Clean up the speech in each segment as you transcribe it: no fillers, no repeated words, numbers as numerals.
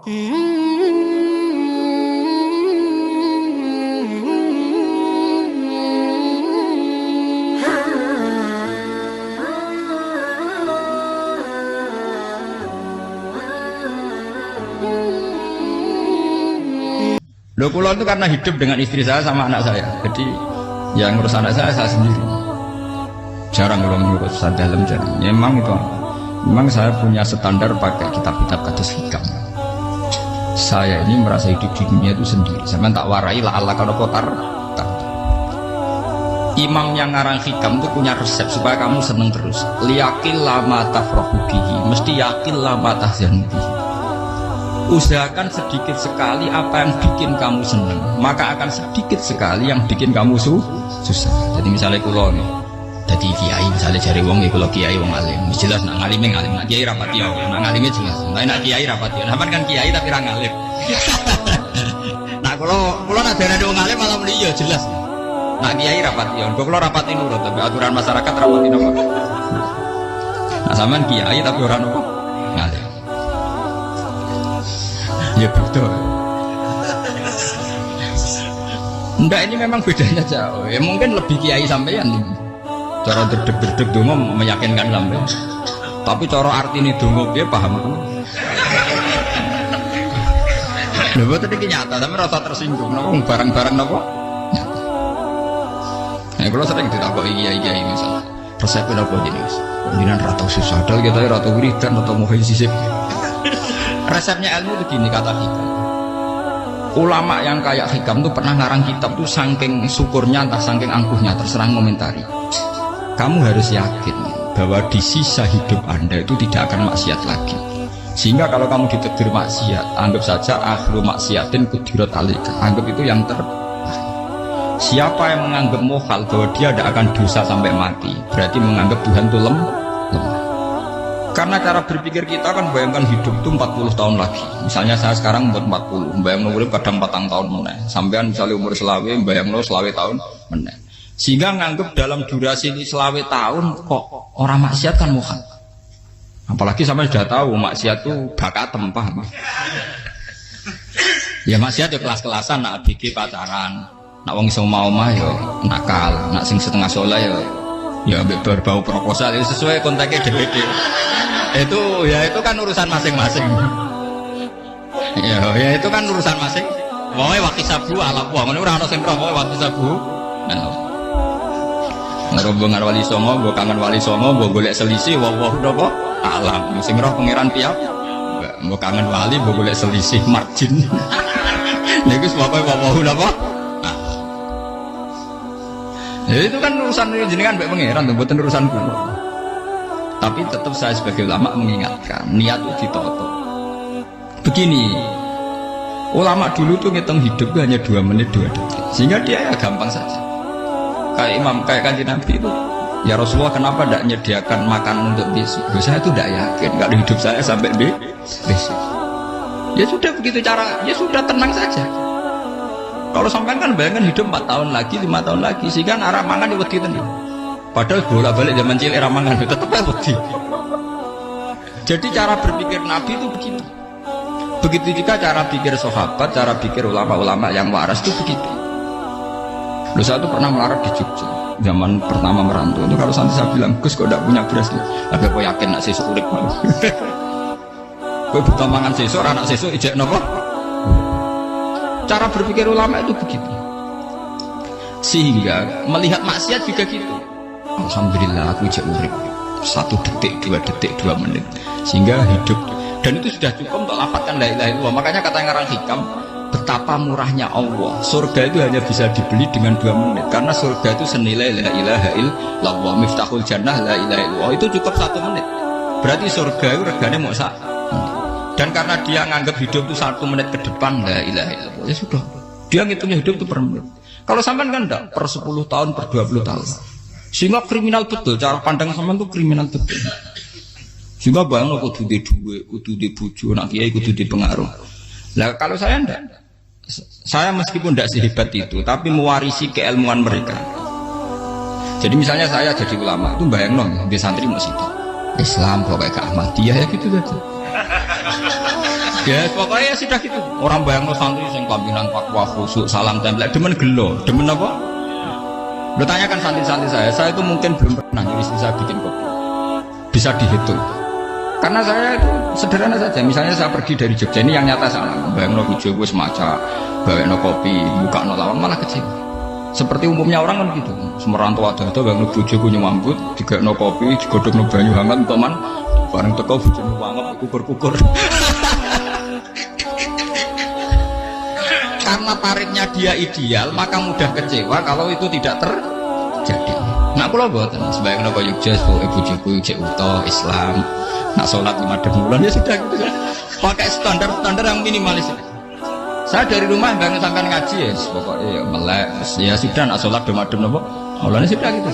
Loh, kula itu karena hidup dengan istri saya sama anak saya. Jadi yang ngurus anak saya sendiri. Jarang kula ngurus dalam jarang. Ya, memang itu. Memang saya punya standar pakai kitab-kitab kados hikam. Saya ini merasa hidup di dunia itu sendiri. Saya tak warai la Allah kalau kotar. Imam yang ngarang hikam itu punya resep supaya kamu seneng terus. Liyakil lama tafrahu bihi, mesti yakin lama tahzanu bihi. Usahakan sedikit sekali apa yang bikin kamu senang, maka akan sedikit sekali yang bikin kamu susah. Jadi misalnya kulo nih, jadi kiai misalnya cari wong, ya kulo kiai wong alim, jelas nak ngalimnya ngalim, nak kiai rapati ya, nak ngalimnya jelas, nak kiai rapati ya, namanya kan kiai tapi orang ngalim. Nah kulo nak ada wong alim malah beli ya jelas, nak kiai rapati ya, kulo rapati nurut, tapi aturan masyarakat rapati nopo. Nah sampean kiai tapi orang nopo ngalim. Ya betul. Enggak, ini memang bedanya jauh. Ya mungkin lebih kiai sampean. Cara derdek-derdek dongo meyakinkan sampean. Tapi cara artine dongo piye paham aku. Lha boten iki nyata, tapi rasa tersinggung napa barang-barang napa. Nah, kalau sering ditakoki kiai-kiai misal, resep napa jenis? Jenengan ra tau susah, dal kita ra tau wiridan atau mau sisik. Resepnya ilmu itu gini kata hikam. Ulama yang kayak hikam tuh pernah ngarang kitab tuh saking syukurnya entah saking angkuhnya terserah komentari. Kamu harus yakin bahwa di sisa hidup Anda itu tidak akan maksiat lagi. Sehingga kalau kamu ditegur maksiat, anggap saja akhiru maksiatin kudirat alika. Anggap itu yang Siapa yang menganggap mohal bahwa dia tidak akan dosa sampai mati, berarti menganggap Tuhan itu lemah. Karena cara berpikir kita kan bayangkan hidup itu 40 tahun lagi. Misalnya saya sekarang umur 40, bayang umur kadang 4 tahun meneh. Sampean misalnya umur selawe, bayang selawe tahun meneh. Sehingga nganggep dalam durasi selawe tahun kok orang maksiat kan muhal. Apalagi sampai sudah tahu maksiat itu bakatem, paham? Ya maksiat ya kelas-kelasan, nak bikin pacaran, nak wong iso mau-mau ya nakal, nak sing setengah soleh ya berbau proposal ya sesuai kontaknya DPD. Itu kan urusan masing-masing. Ya itu kan urusan masing. Wae waktu sabu ala wah ngene ora ana sing pro wae waktu sabu. Ngerombongan wali songo, mbok kangen wali songo, mbok golek selisih wallahu napa alam. Sing roh pangeran piyap. Mbok kangen wali, mbok golek selisih margin. Niku sebab wallahu napa? Ya itu kan urusan jenengan mbek pangeran, mboten urusan kula. Tapi tetap saya sebagai ulama mengingatkan niat itu ditoto. Begini, ulama dulu tuh ngitung hidup itu hanya 2 menit 2 detik, sehingga dia ya gampang saja. Kayak Imam, kayak Kanjeng Nabi itu, ya Rasulullah kenapa tidak menyediakan makan untuk besok? Saya itu tidak yakin kalau hidup saya sampai besok. Ya sudah begitu cara, ya sudah tenang saja. Kalau sampai kan bayangkan hidup 4 tahun lagi, 5 tahun lagi, sehingga arah mangan itu gitu nih. Padahal bolak-balik zaman cilik ramangan itu tetap wedi. Jadi cara berpikir Nabi itu begitu. Begitu juga cara pikir sahabat, cara pikir ulama-ulama yang waras itu begitu. Loh, saya itu pernah melarat di Jogja zaman pertama merantau itu. Kalau nanti saya bilang, Gus kok tidak punya beras nih? Tapi aku yakin nak sesuk urip malu. Gue butuh mangan sesuk, anak sesuk ijek nopo. Cara berpikir ulama itu begitu. Sehingga melihat maksiat juga gitu. Alhamdulillah aku ijek urip 1 detik, 2 detik, 2 menit, sehingga hidup. Dan itu sudah cukup untuk lafadzkan la ilaha illallah. Makanya kata yang ngarang hikam, betapa murahnya Allah. Surga itu hanya bisa dibeli dengan 2 menit, karena surga itu senilai la ilaha illallah, miftahul jannah la ilaha illallah. Itu cukup 1 menit. Berarti surga itu regane mau sak. Dan karena dia nganggap hidup itu 1 menit ke depan la ilaha illallah, ya sudah. Dia ngitungnya hidup itu per menit. Kalau sampean kan enggak, per 10 tahun, per 20 tahun. Sehingga kriminal betul, cara pandang sampean itu kriminal betul. Sehingga bayang kudu di duwe, kudu di bojo, nak kiai kudu di pengaruh. Lah kalau saya enggak. Saya meskipun tidak sehebat itu, tapi mewarisi keilmuan mereka. Jadi misalnya saya jadi ulama, itu bayang dong, di santri masih Islam, pokoknya ke Ahmadiyah ya gitu saja. Ya pokoknya ya sudah gitu. Orang bayang santri sing kampinan takwa khusuk salam tempel demen gelo, demen apa? Lo tanyakan santri-santri saya itu mungkin belum pernah nyuruh istri saya bikin kopi. Bisa dihitung. Karena saya itu sederhana saja. Misalnya saya pergi dari Jogja, ini yang nyata sama. Bayang no bujo gue semaca, bawa no kopi, buka no lawang malah kecewa. Seperti umumnya orang kan gitu. Semerantau ada bayang no bujo gue nyambut, tiga no kopi, digodok no banyu hangat, teman. Bareng teko bujo no wangap, kukur-kukur. Karena tarifnya dia ideal, maka mudah kecewa kalau itu tidak terjadi. Nah, kalau buatan sebaiknya kalau Jogja, ibu-ibu cek utuh Islam, nak sholat 5 bulan ya sudah gitu. Pakai standar-standar yang minimalis. Saya dari rumah nggak sampai ngaji ya, pokoknya ya melek, ya sudah nak sholat 5 apa, mulanya sudah gitu.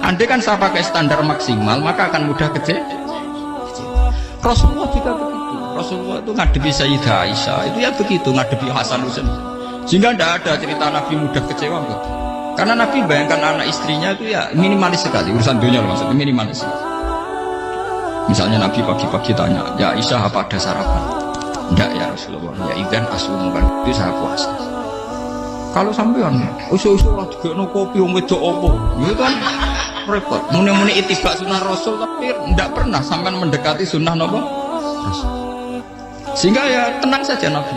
Andai kan saya pakai standar maksimal, maka akan mudah kecewa. Rasulullah juga begitu. Rasulullah itu ngadepi Sayyidah Aisyah itu ya begitu, ngadepi Hasan Husain. Sehingga tidak ada cerita Nabi mudah kecewa gitu. Karena Nabi bayangkan anak istrinya itu ya minimalis sekali, urusan dunia maksudnya minimalis. Misalnya Nabi pagi-pagi tanya, ya Aisyah apa ada sarapan? Enggak ya Rasulullah, ya ikan asumkan itu saya puasa. Kalau sampean usul-usul lah juga no kopi om wedok opo, itu kan repot. Muni-muni itibak sunnah Rasul tapi tidak pernah sampai mendekati sunnah nopo Rasul. Sehingga ya tenang saja Nabi.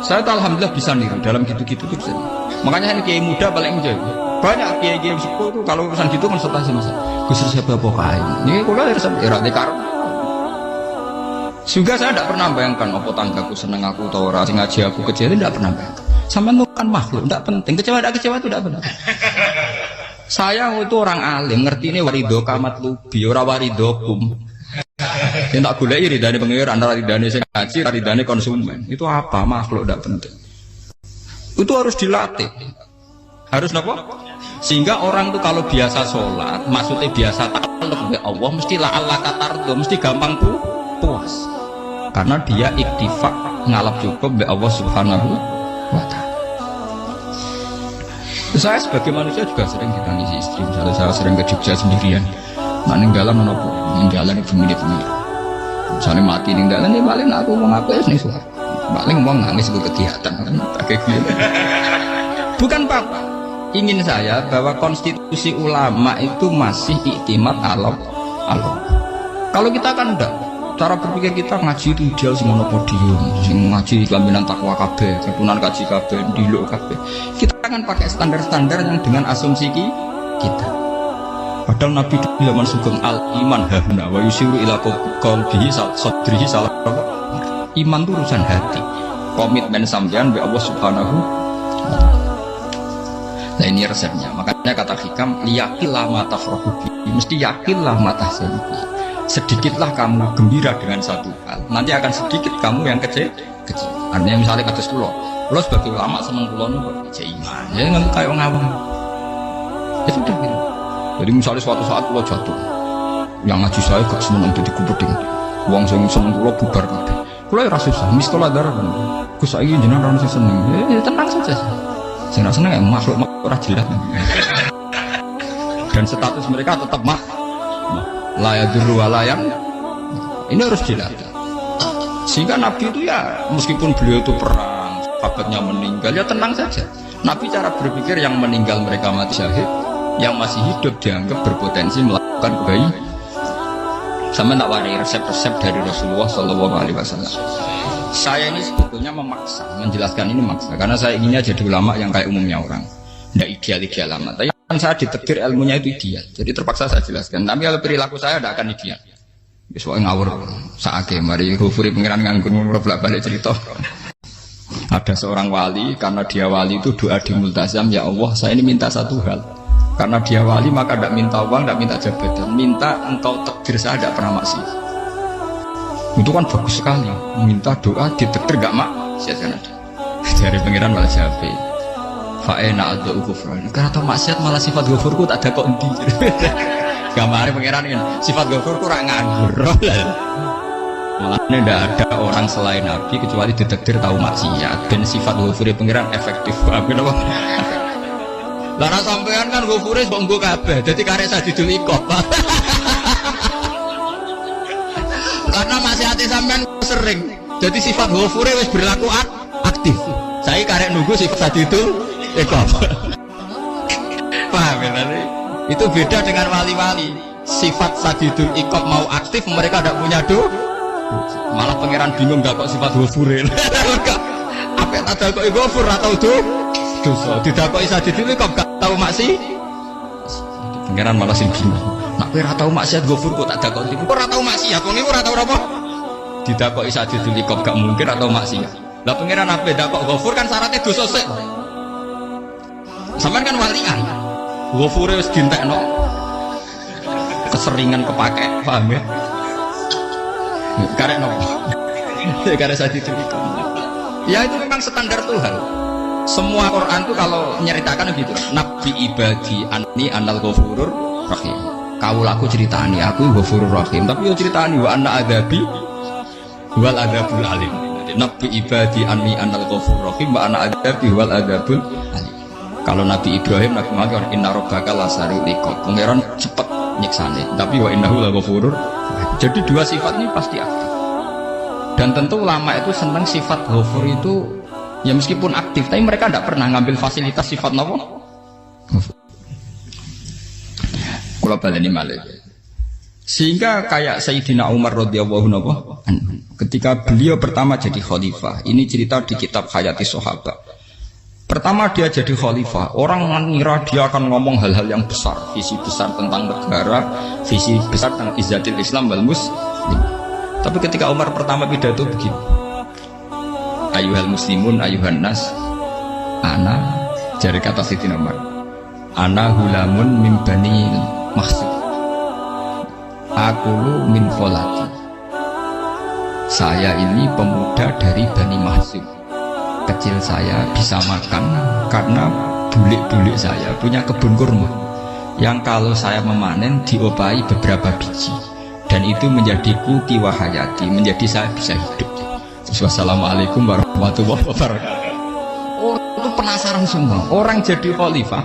Saya tuh alhamdulillah bisa niru dalam gitu-gitu tuh bisa. Makanya ini kiai muda paling enjoy. Banyak kiai-kiai sepuh tuh kalau urusan gitu konsultasi masa. Gus siapa pokoknya. Ini kalau harus era dekar. Sehingga saya tidak pernah bayangkan apa tanggaku seneng aku atau orang ngaji aku kecewa, tidak pernah bayangkan. Sama itu kan makhluk, tidak penting. Kecewa tidak kecewa itu tidak benar. Saya itu orang alim, ngerti ini warido kamat lubi, ora warido kum. Yang tak gulai ridane pengiran antara ridane sing ngaji, ridane konsumen. Itu apa makhluk tidak penting. Itu harus dilatih. Harus apa? Sehingga orang tuh kalau biasa sholat, maksudnya biasa takluk be Allah, mesti la Allah katardo, mesti gampang puas. Karena dia iktifak ngalap cukup be Allah Subhanahu wa ta'ala. Saya sebagai manusia juga sering ditangisi istri. Misalnya saya sering ke Jogja sendirian, meninggalan menopo, meninggalan itu pemilik. Misalnya mati ninggalan ini paling aku mau ngapain nih suara, paling mau nangis itu kegiatan kan, pakai gitu. Bukan apa-apa. Ingin saya bahwa konstitusi ulama itu masih iktimat Allah. Kalau kita kan enggak. Cara berpikir kita ngaji itu ideal semua podium, sing ngaji kelaminan takwa kabeh, ketunan kaji kabeh, diluk kabeh. Kita akan pakai standar-standar yang dengan asumsi kita. Padahal Nabi di zaman sugeng al iman hahuna wa yusiru ila qalbihi sadrihi salah. Iman itu urusan hati, komitmen sampean be Allah Subhanahu wa ta'ala. Nah ini resepnya. Makanya kata hikam liyakillah ma tafrahu bi, mesti yakinlah ma tahzanu. Sedikitlah kamu gembira dengan satu hal, nanti akan sedikit kamu yang kecil. Artinya misalnya kata pulau sebagai ulama seneng pulau nih buat iman, ya nggak kayak orang awam. Ya sudah gitu. Jadi misalnya suatu saat pulau jatuh, yang ngaji saya gak seneng jadi kubeding, uang seneng pulau bubar kabeh. Pulau ya rasusah, mistola darah kan. Gus saya jenengan orang seneng, ya tenang saja. Saya seneng ya makhluk orang jilat. Dan status mereka tetap layaduru walayam. Ini harus dilatih. Sehingga Nabi itu ya meskipun beliau itu perang, sahabatnya meninggal, ya tenang saja. Nabi cara berpikir yang meninggal mereka mati syahid, yang masih hidup dianggap berpotensi melakukan kebaikan. Sama tak wari resep-resep dari Rasulullah SAW. Saya ini sebetulnya memaksa, menjelaskan ini maksa, karena saya inginnya jadi ulama yang kayak umumnya orang, tidak ideal amat. Tapi kan saya ditekdir ilmunya itu ideal, jadi terpaksa saya jelaskan. Tapi kalau perilaku saya tidak akan ideal. Soalnya ngawur, saake mari Ghafuri pengiran nganggur bolak-balik cerita. Ada seorang wali, karena dia wali itu doa di multazam, ya Allah saya ini minta satu hal. Karena dia wali maka tidak minta uang, tidak minta jabatan, minta engkau takdir saya tidak pernah maksiat. Itu kan bagus sekali, minta doa ditakdir gak maksiat kan ada. Dari pengiran malah Syafi'i. Fa'ena ad'u kufran. Karena tau maksiat malah sifat ghafurku tak ada kok endi. Gambarnya pengiran ini sifat ghafurku ora nganggur. Malah ini tidak ada orang selain Nabi kecuali ditakdir tahu maksiat dan sifat ghafuri pengiran efektif. Amin apa? Lara sampean kan ghafuri mbok kabeh. Dadi karek sadidul ikop. Karena maksiate sampean sering. Jadi sifat ghafure wis berlaku aktif. Saya karek nunggu sifat sadidul iqab. Paham ya tadi? Itu beda dengan wali-wali. Sifat sadidul iqab mau aktif, mereka tidak punya malah pangeran bingung gak kok sifat ghafure. Apa yang ada kok ghafur atau dosa? Tidak kok sadidul iqab gak tahu maksi. Pangeran malah sing bingung. Nak kowe ora tau maksiat ghafur kok tak dakok iki. Ora tau maksiat, wong iku ora tau apa? Didakoki sadidul iqab gak mungkin atau maksiat. Lah pangeran ape dakok ghafur kan syaratnya dosa sik. Sampeyan kan walian. Ghafure wis dintekno. Keseringan kepake, paham ya? Karek nopo? Karek sadidul iqab. Ya itu memang standar Tuhan. Semua Quran itu kalau menyeritakan begitu. Nabi ibadi anni anal ghafurur rahim. Kaulaku ceritani aku ghafurur rahim, tapi yo ceritani wa anna adabi wal adabul alim. Nabi ibadi anni anal ghafurur rahim wa anna adabi wal adabul alim. Kalau Nabi Ibrahim, Nabi Muhammad, inna rabbaka lasari'ul iqab. Pangeran cepet nyiksane, tapi wa innahu laghafurur. Jadi dua sifat ini pasti aktif. Dan tentu ulama itu senang sifat ghafur itu ya meskipun aktif, tapi mereka tidak pernah ngambil fasilitas sifat nopo. Kula baleni malih. Sehingga kayak Sayyidina Umar radhiyallahu anhu ketika beliau pertama jadi khalifah, ini cerita di kitab Hayati Sahabat. Pertama dia jadi khalifah, orang mengira dia akan ngomong hal-hal yang besar, visi besar tentang negara, visi besar tentang izzatil Islam wal muslim. Tapi ketika Umar pertama pidato begini, ayuhal muslimun ayuhan nas, ana, jari kata Sayyidina Umar, ana hulamun min bani Makhzum, akulu min folati. Saya ini pemuda dari Bani Makhzum. Kecil saya bisa makan karena bulik-bulik saya punya kebun kurma yang kalau saya memanen diopahi beberapa biji, dan itu menjadi kuti wahayati, menjadi saya bisa hidup. Wassalamualaikum warahmatullahi wabarakatuh. Orang itu penasaran semua. Orang jadi khalifah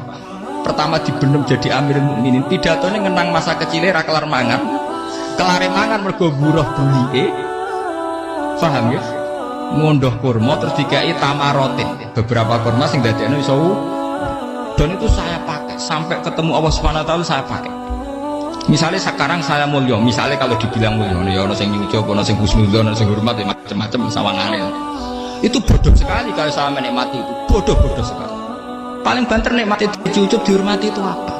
pertama dibenem jadi Amirul Mukminin, pidatonya ngenang masa kecilnya ra kelar mangan, kelare mangan mergo buruh bulike, paham ya? Ngondoh kurma terus dikai tamarotin, beberapa kurma sing dadekno iso, dan itu saya pakai sampai ketemu Allah Subhanahu wa taala. Saya pakai misalnya sekarang saya mulya, misalnya kalau dibilang mulya ya ono sing nyucuk, ono sing husnudzon, ono sing hormat, macam-macam sawangane. Itu bodoh sekali kalau saya menikmati itu, bodoh sekali. Paling banter nikmati dicucuk, dihormati itu apa?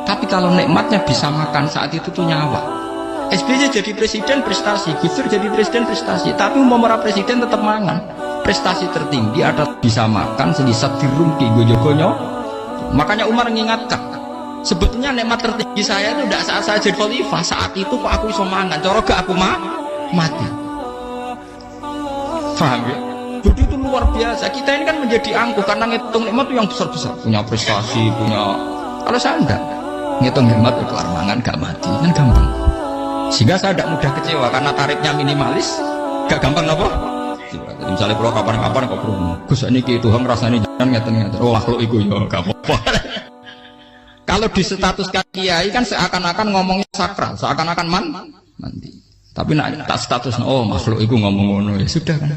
Tapi kalau nikmatnya bisa makan saat itu tuh nyawa. SBY jadi presiden prestasi, Gus Dur jadi presiden prestasi, tapi umpama presiden tetap mangan. Prestasi tertinggi ada bisa makan sedisat dirungki gojo-gojo. Makanya Umar mengingatkan, sebetulnya nikmat tertinggi saya itu tidak saat saya jadi khalifah, saat itu kok aku bisa mangan, cara gak aku mati. Paham ya? Budi itu luar biasa. Kita ini kan menjadi angkuh karena ngitung nikmat itu yang besar-besar, punya prestasi, punya. Kalau saya enggak ngitung nikmat itu kelar mangan gak mati, kan gampang. Sehingga saya tidak mudah kecewa karena tarifnya minimalis, gak gampang apa? Jadi misalnya kalau kapan-kapan kok perlu Gus ini Tuhan rasanya jangan ngeten-ngeten. Oh makhluk itu ya gak apa-apa. Kalau distatuskan kiai kan seakan-akan ngomongnya sakral, seakan-akan mandi. Tapi nak tak status, oh makhluk itu ngomong-ngomong ya sudah kan.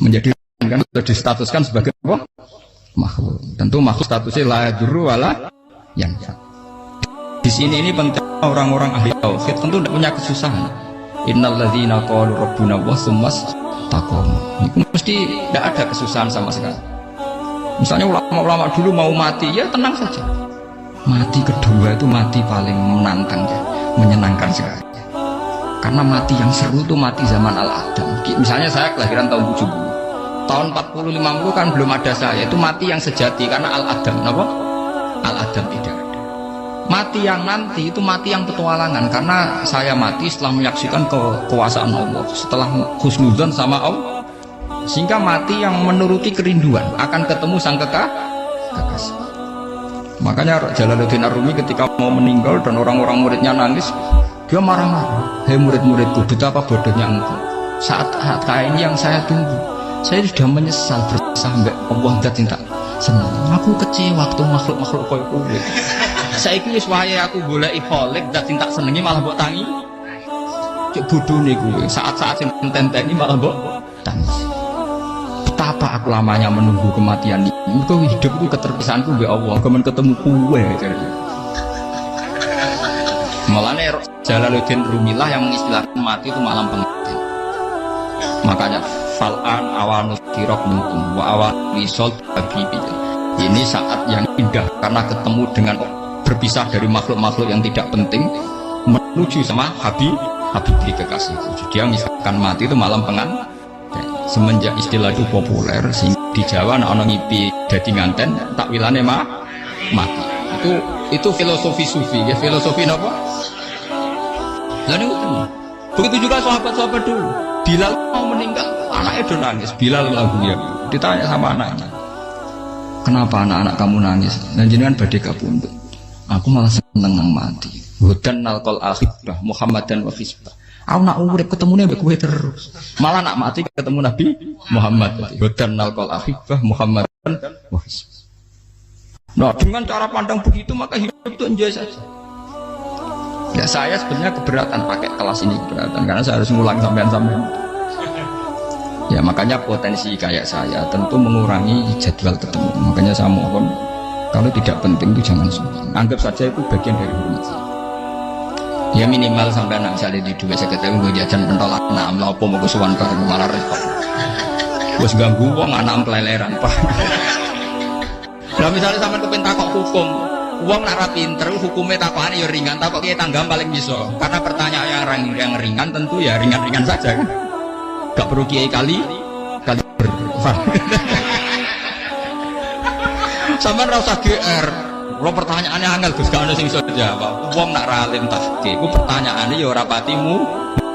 Menjadi kan sudah distatuskan sebagai apa? Makhluk. Tentu makhluk statusnya la yadurru wala yanfa. Di sini ini penting orang-orang ahli tauhid tentu tidak punya kesusahan. Innalladzina qalu rabbuna wa tsummas taqamu. Itu mesti tidak ada kesusahan sama sekali. Misalnya ulama-ulama dulu mau mati ya tenang saja. Mati kedua itu mati paling menantang ya, menyenangkan sekali. Karena mati yang seru itu mati zaman Al-Adam. Misalnya saya kelahiran tahun 70. Tahun 40-50 kan belum ada saya. Itu mati yang sejati karena Al-Adam. Kenapa? Al-Adam tidak ada. Mati yang nanti itu mati yang petualangan, karena saya mati setelah menyaksikan kekuasaan Allah, setelah husnudzon sama Allah, sehingga mati yang menuruti kerinduan akan ketemu sang kekasih. Makanya Jalaluddin Ar-Rumi ketika mau meninggal dan orang-orang muridnya nangis, dia marah-marah. Hei murid-muridku, betapa bodohnya engkau. Saat kayak ini yang saya tunggu, saya sudah menyesal bersampai Allah tidak senang. Aku kecewa waktu makhluk-makhluk koyo kowe. Saiki wis wayahe aku goleki kholik dak tak senengi malah mbok tangi. Cek bodhone kuwi. Saat-saat sing tenteni malah mbok tangis. Betapa aku lamanya menunggu kematian ini. Mergo hidup itu keterpisahanku mbek Allah, kemen ketemu kowe. Mulane Jalaluddin Rumilah yang mengistilahkan mati itu malam pengantin. Makanya fal'an awanus kirok minkum wa awan wisol habibi. Ini saat yang indah karena ketemu dengan berpisah dari makhluk-makhluk yang tidak penting menuju sama Habib kekasihku. Jadi dia misalkan mati itu malam pengantin. Semenjak istilah itu populer di Jawa ana ngipi dadi nganten takwilane mati. Itu filosofi sufi ya, filosofi apa? Lah niku tenan. Begitu juga sahabat-sahabat dulu. Bilal mau meninggal, anaknya do nangis. Bilal lagu ya. Ditanya sama anaknya, "Kenapa anak-anak kamu nangis?" Dan jenengan badhe kapundhut. "Aku malah seneng nang mati." Hudan nalqal akhibah Muhammadan wa hisbah. Aku nak urip ketemune mbek kowe terus. Malah nak mati ketemu Nabi Muhammad. Hudan nalqal akhibah Muhammadan wa hisbah. Nah, dengan cara pandang begitu maka hidup itu enjoy saja. Ya saya sebenarnya keberatan pakai kelas ini, keberatan karena saya harus ngulang sampean-sampean. Ya makanya potensi kayak saya tentu mengurangi jadwal ketemu. Makanya saya mohon kalau tidak penting itu jangan sungkan. Anggap saja itu bagian dari hormat saya. Ya minimal sampai anak misalnya di dua saya ketemu gue jajan pentolak enam lah apa mau kesuwan bareng malah repot. Gue ganggu wong anak peleleran pak. Nah misalnya sampai kepen takok hukum, uang nara pinter, hukumnya takokan ya ringan, takok kita tanggam paling bisa. Karena pertanyaan yang ringan tentu ya ringan-ringan saja. Gak perlu kiai kali sampai rasa GR. Lo pertanyaannya angel Gus gak ada sing iso jawab. Uang nak ralim tahke, ku pertanyaannya ya ora patimu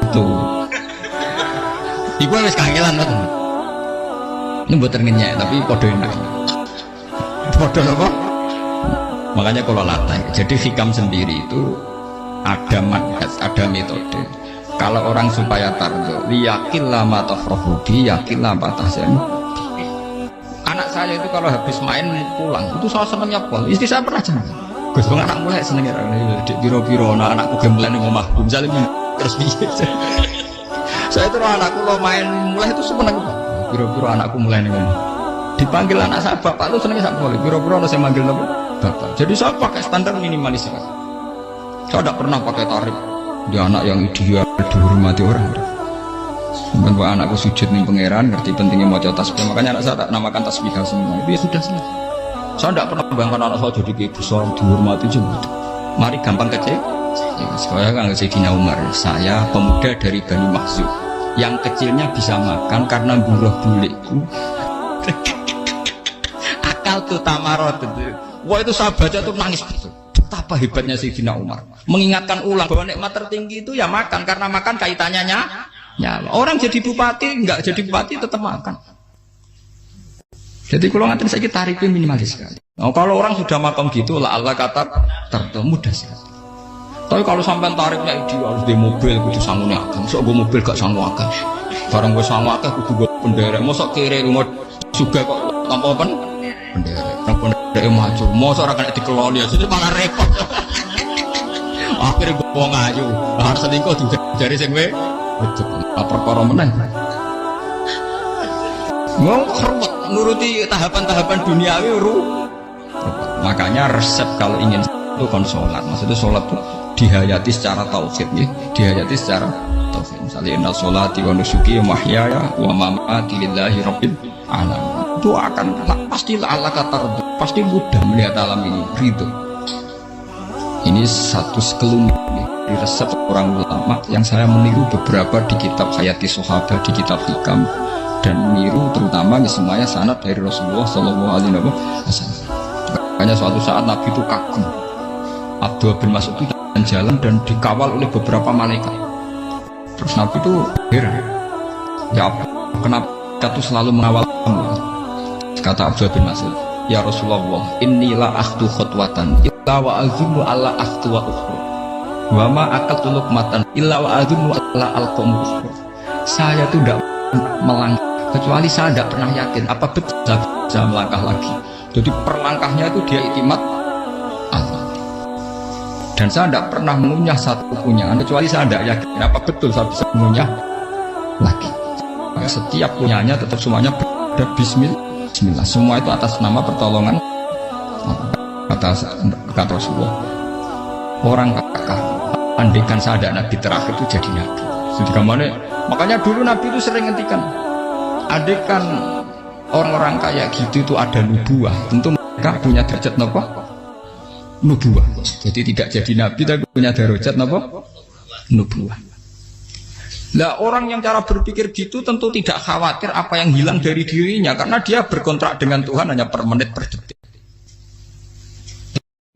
itu. Iku wis kangelan to. Ini buat terngenyek tapi kode enak. Bodoh apa? Makanya kalau latih, jadi hikam sendiri itu ada manhaj, ada metode. Kalau orang supaya tardo, yakin lama tafrohubi, yakin lama tahsen. Anak saya itu kalau habis main pulang, itu saya senangnya pol. Istri saya pernah jenak. Gus bang anak mulai senengnya di biro-biro, anakku gemelan yang ngomah, misalnya terus biasa. Saya itu anakku lo main mulai itu seneng. Biro-biro anakku mulai yang ngomah. Dipanggil anak saya bapak itu senangnya saya boleh. Biro-biro saya manggil bapak. Jadi saya pakai standar minimalis. Saya tidak pernah pakai tarif. Dia anak yang ideal dihormati orang. Sampai anakku sujud nih pangeran, ngerti pentingnya mau tasbih. Makanya anak saya tak namakan tasbih semua. Itu ya sudah selesai. Saya tidak pernah bayangkan anak saya jadi kayak besar dihormati juga. Mari gampang kecil. Ya, saya kan Sayyidina Umar. Saya pemuda dari Bani Makhzum. Yang kecilnya bisa makan karena buruh bulikku. Akal tuh tamarot. Wah itu saya baca tuh nangis betul. Betapa hebatnya Sayyidina Umar. Mengingatkan ulang bahwa nikmat tertinggi itu ya makan, karena makan kaitannya nyawa. Orang jadi bupati, enggak jadi bupati tetap makan. Jadi kalau ngantin saya tarifnya minimalis sekali. Oh, kalau orang sudah makan gitu, lah Allah kata tertentu mudah sekali. Tapi kalau sampai tarifnya ideal harus di mobil, kudu sanggulnya agak. Masuk gue mobil gak sanggup agak. Barang gue sanggup agak, kudu gue bendera. Masuk kiri rumah juga kok tanpa apa? Bendera. Bendera maju. Masuk orang kena dikeloli, jadi malah repot. Akhirnya gue bawa ngaju. Harus selingkuh juga dari sing we. Betul. Perkara menang. Mau keruwet nuruti tahapan-tahapan duniawi makanya resep kalau ingin itu kan sholat. Maksudnya sholat itu dihayati secara tauhid ya. Dihayati secara tauhid. Misalnya inna sholati wa nusuki wa mahyaya wa mamati lillahi rabbil alamin. Itu akan pasti Allah kata pasti mudah melihat alam ini ridho. Ini satu sekelumit ya, di resep orang ulama yang saya meniru beberapa di kitab Hayati Sahabat, di kitab Hikam, dan meniru terutama semuanya sanad dari Rasulullah Shallallahu Alaihi Wasallam. Makanya suatu saat Nabi itu kagum. Abdullah bin Mas'ud itu jalan dan dikawal oleh beberapa malaikat. Terus Nabi itu heran. Ya kenapa kita tuh selalu mengawal kamu? Kata Abdullah bin Mas'ud, ya Rasulullah, inilah akhtu khutwatan illa wa azimu ala akhtu wa ukhra wa ma aqaltu luqmatan illa wa azimu ala alqam ukhra. Saya tuh tidak melangkah kecuali saya tidak pernah yakin apa betul saya bisa melangkah lagi. Jadi perlangkahnya itu dia iktimat Allah. Dan saya tidak pernah mengunyah satu punyaan kecuali saya tidak yakin apa betul saya bisa mengunyah lagi. setiap punyanya tetap semuanya ada bismillah. Semua itu atas nama pertolongan kata Rasulullah. Orang kakak andikan saya ada nabi terakhir itu jadi nabi. Jadi kemana? Makanya dulu nabi itu sering ngendikan, andikan orang-orang kayak gitu itu ada nubuah, tentu mereka punya derajat nopo nubuah. Jadi tidak jadi nabi tapi punya derajat nopo nubuah. Lah orang yang cara berpikir gitu tentu tidak khawatir apa yang hilang dari dirinya, karena dia berkontrak dengan Tuhan hanya per menit per detik.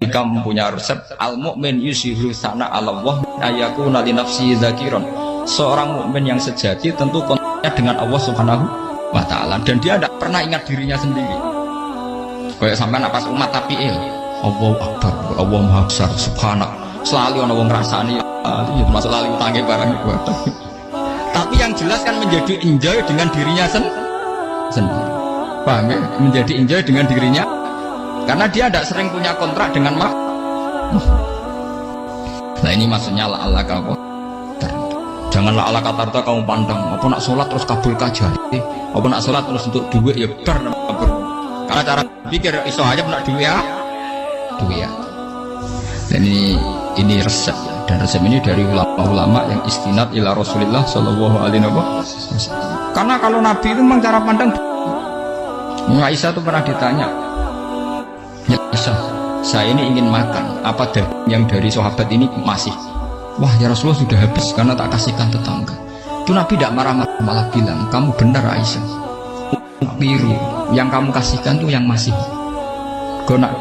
Jika mempunyai resep al-mu'min yusiru sana Allah ayakuna li nafsi dzakiron. Seorang mukmin yang sejati tentu kontaknya dengan Allah Subhanahu wa taala dan dia tidak pernah ingat dirinya sendiri. Kayak sampean pas umat tapi Allahu Akbar, Allah Maha Besar, subhanak. Selalu ana wong ngrasani ya termasuk lali utange barang ibadah. Tapi yang jelas kan menjadi enjoy dengan dirinya sendiri. Paham ya? Menjadi enjoy dengan dirinya karena dia tidak sering punya kontrak dengan Nah ini maksudnya la'alla kamu. Janganlah ala kata kamu pandang apa nak sholat terus kabul kajari, apa nak sholat terus untuk duit ya bar. Karena cara pikir iso aja nak duit ya. Dan ini resep ya. Dan resep ini dari ulama-ulama yang istinad ila Rasulullah sallallahu alaihi wasallam. Karena kalau Nabi itu memang cara pandang. Aisyah itu pernah ditanya, ya Aisyah, saya ini ingin makan apa yang dari sahabat ini masih. Wah ya Rasulullah sudah habis karena tak kasihkan tetangga. Itu Nabi tidak marah-marah, malah bilang kamu benar Aisyah, biru yang kamu kasihkan tuh yang masih. Kau nak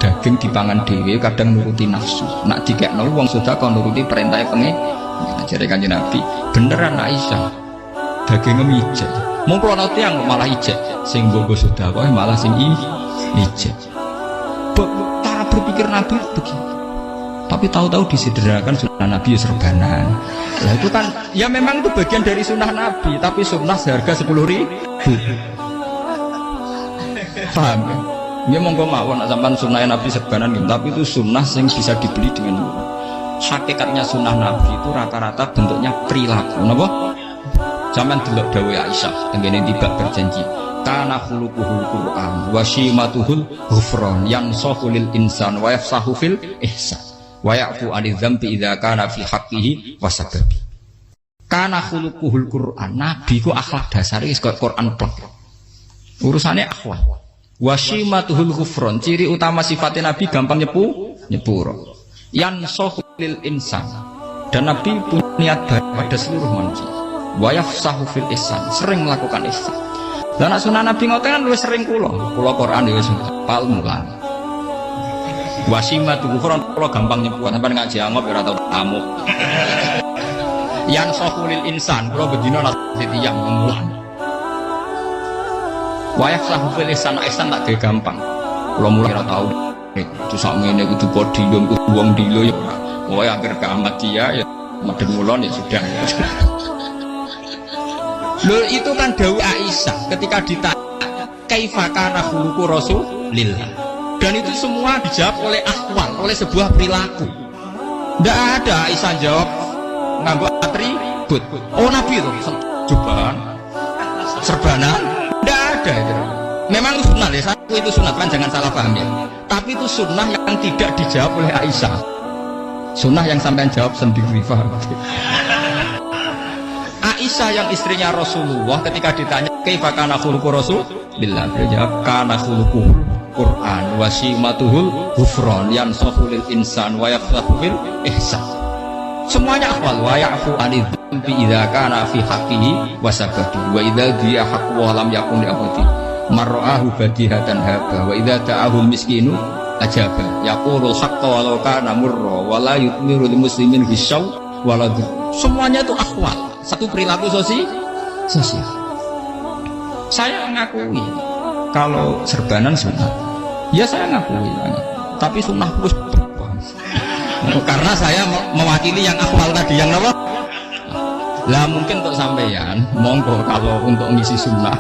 daging dipangan dewe kadang nuruti nafsu, nak dikekno wong sudah kau nuruti perintah pengen. Jadi kanjeng Nabi beneran Aisyah dagingnya mijek. Mau kalau nanti yang malah ijek, sing bogo sudah kau malah sing ijek. Cara berpikir Nabi begini. Tapi tahu-tahu disederhanakan sunnah Nabi serbanan. Nah itu kan, ya memang itu bagian dari sunnah Nabi, tapi sunnah seharga 10.000. Paham ya? Dia monggo mawon sampean sunnah Nabi serbanan gitu, tapi itu sunnah yang bisa dibeli dengan murah. Hakikatnya sunnah Nabi itu rata-rata bentuknya perilaku. Napa? Sampean delok dawuh Aisyah, tengene tiba berjanji. Kana khuluquhul Qur'an wa shimatuhul ghufran yansahu lil insan wa yafsahu fil ihsan. Wa ya'fu 'anil dzambi idza kana fi haqqihi wa sababi. Kana khuluquhul Qur'an, nabi ku akhlak dasare wis kaya Quran plek. Urusane akhlak. Wa shimatuhul ghufran, ciri utama sifatnya nabi gampang nyepuro. Yansahu lil insan. Dan nabi punya niat baik pada seluruh manusia. Wa yafsahu fil ihsan, sering melakukan ihsan. Lah nek sunah nabi ngoten kan luwih sering kula Quran ya wis hafal mulan. Wasimatu ghufran kula gampang nyepuan sampean ngaji angop ora tau amuk. Yang sahulil insan kula bedina nasi tiyang mulan. Wa yafsahu fil ihsan tak ge gampang. Kula mulan ora tau. Itu sak ngene kudu podilum kudu wong dilo ya. Pokoke akhir kiamat dia ya medhen mulon ya sudah. Loh itu kan dawuh Aisyah ketika ditanya kaifa kana khuluqu Rasulillah. Dan itu semua dijawab oleh akwal, oleh sebuah perilaku. Tidak ada Aisyah jawab nganggo atribut. Oh Nabi itu jubahan, serbanan, tidak ada itu. Memang itu sunnah ya, satu itu sunnah kan jangan salah paham ya. Tapi itu sunnah yang tidak dijawab oleh Aisyah. Sunnah yang sampean jawab sendiri paham. Aisyah yang istrinya Rasulullah ketika ditanya kaifa kana khuluqu Rasulillah, dia jawab kana khuluquhul Qur'an wa simatuhul ghufran yansahu lil insan wa yafsahu fil ihsan. Semuanya akwal wa ya'fu 'anil dzambi idza kana fi haqqihi wa sababi wa idza dia haqqu wa lam yakun li ahadi mar'ahu badihatan haba wa idza ta'ahul miskinu ajaba yaqulul haqqa walau kana murra wa la yu'miru lil muslimin bisaw walad. Semuanya itu akwal. Satu perilaku sosial. Saya ngakui kalau serbanan sunnah. Ya saya ngakui. Tapi sunnah plus karena saya mewakili yang akwal tadi yang apa? Lah mungkin untuk sampeyan, monggo kalau untuk ngisi sunnah.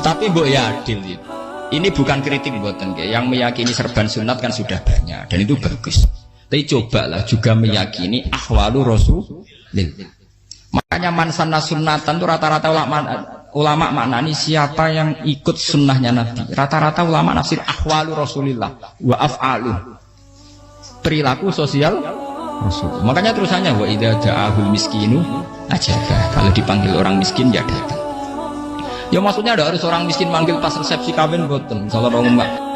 Tapi mbok ya adil itu. Ini bukan kritik mboten nggih. Yang meyakini serban sunat kan sudah banyak dan itu bagus. Tapi cobalah juga meyakini ahwalu Rasulillah. Makanya man sanna sunnatan itu rata-rata ulama maknani siapa yang ikut sunnahnya Nabi. Rata-rata ulama nafsir ahwalu Rasulillah wa af'alu, perilaku sosial Rasul. Makanya terusannya wa idza da'ahul miskinu ajaba. Kalau dipanggil orang miskin ya datang. Ya maksudnya ada harus orang miskin manggil pas resepsi kawin boten. Misalnya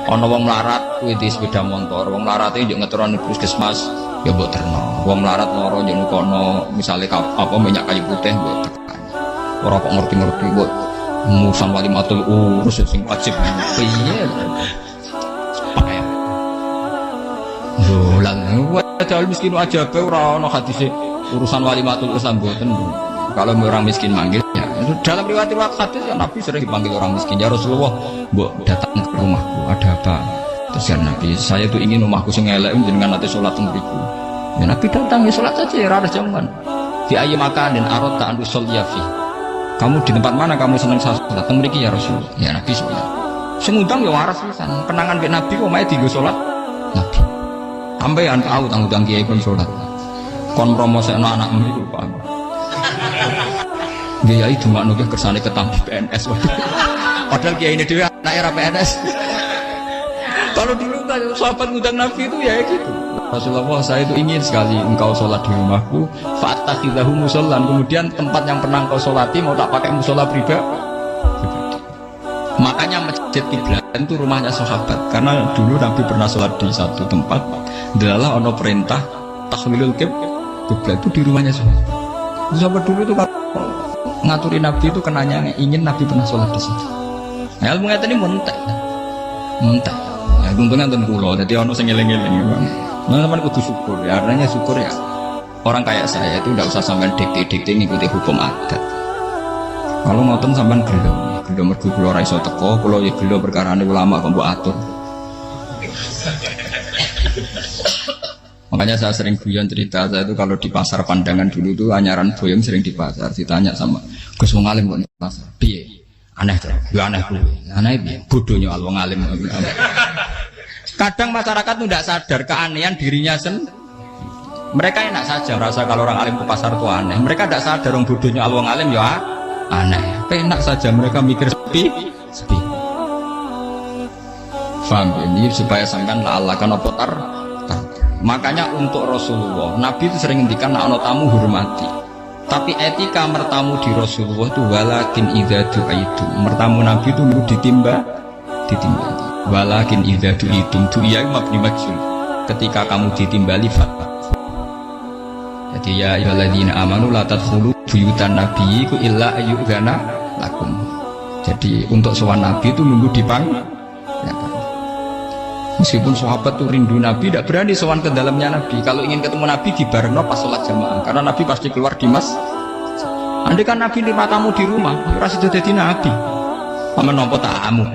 ana wong melarat kuwi di sepeda motor, wong melarat iki yo ngeterone puskesmas ya mbok terno. Wong melarat loro yo nukono misale apa minyak kayu putih mbok tekan. Ora kok ngerti-ngerti mbok musan walimatul urus sing wajib piye. Payah. Dolan wajal miskin aja be ora ana hadise urusan walimatul urus mboten. Kalau orang miskin manggil ya dalam riwayat hadis ya Nabi sering dipanggil orang miskin. Ya Rasulullah, mbok datang ke rumahku, ada apa? Terus ya Nabi, saya tuh ingin rumahku sing elek jenengan nanti sholat mriku. Ya Nabi datang ya sholat saja ya ada jaman. Fi ayyi makanin aradta an tusalliya fi. Kamu di tempat mana kamu seneng sholat? Teng mriki ya Rasul. Ya Nabi sholat. Sing ngundang ya waras pisan. Kenangan mek Nabi kok mae dienggo sholat Nabi. Sampeyan tahu tanggung kiai kon sholat. Kon promosekno anakmu iku Pak. Kiai cuma nunggu kersane ketampi PNS. Padahal kiai ini dia anak era PNS. Kalau dulu kan sahabat ngundang Nabi itu ya gitu. Rasulullah, saya itu ingin sekali engkau sholat di rumahku. Fa'atakhidahu musollan. Kemudian tempat yang pernah engkau sholati mau tak pakai musola pribadi. Makanya masjid kiblat itu rumahnya sahabat. Karena dulu Nabi pernah sholat di satu tempat. Adalah ono perintah tahlilul kiblat itu di rumahnya sahabat. Sahabat dulu itu ngaturin Nabi itu kenanya ingin Nabi pernah sholat di situ. Nah, ilmu ngeten ini muntah. Ya untungnya enten kula, dadi ono sing eling-eling. Nah, teman kudu syukur. Ya artinya syukur ya. Orang kayak saya itu tidak usah sampean dikte-dikte ngikuti hukum adat. Kalau ngoten sampean gelo mergo kula ora iso teko, kula ya gelo perkarane ulama kok mbok atur. Makanya saya sering guyon cerita saya itu kalau di pasar Pandangan dulu itu anyaran boyong sering di pasar ditanya sama Gus wong alim kok di pasar piye aneh tuh ya aneh kuwi aneh piye bodohnya wong alim. Kadang masyarakat itu tidak sadar keanehan dirinya sendiri. Mereka enak saja merasa kalau orang alim ke pasar itu aneh. Mereka tidak sadar orang bodohnya wong alim ya aneh. Enak saja mereka mikir sepi. Faham ini supaya sampean la Allah kan apa tar. Makanya untuk Rasulullah, Nabi itu sering ngendikan nek ana tamu hormati. Tapi etika mertamu di Rasulullah itu walakin idza du'aitu. Mertamu Nabi itu perlu ditimbang. Walakin idza du'itum du'iya mabni majhul. Ketika kamu ditimbali fatwa. Jadi ya ayyuhalladzina amanu la tadkhulu buyutan nabiyyi illa ayyudzana lakum. Jadi untuk sowan Nabi itu nunggu dipang. Ya, meskipun sahabat tuh rindu Nabi, tidak berani sowan ke dalamnya Nabi. Kalau ingin ketemu Nabi di barengno pas sholat jamaah, karena Nabi pasti keluar di mas. Andai kan Nabi nerima tamu di rumah, ora sido dadi Nabi. Pamen nopo tamu.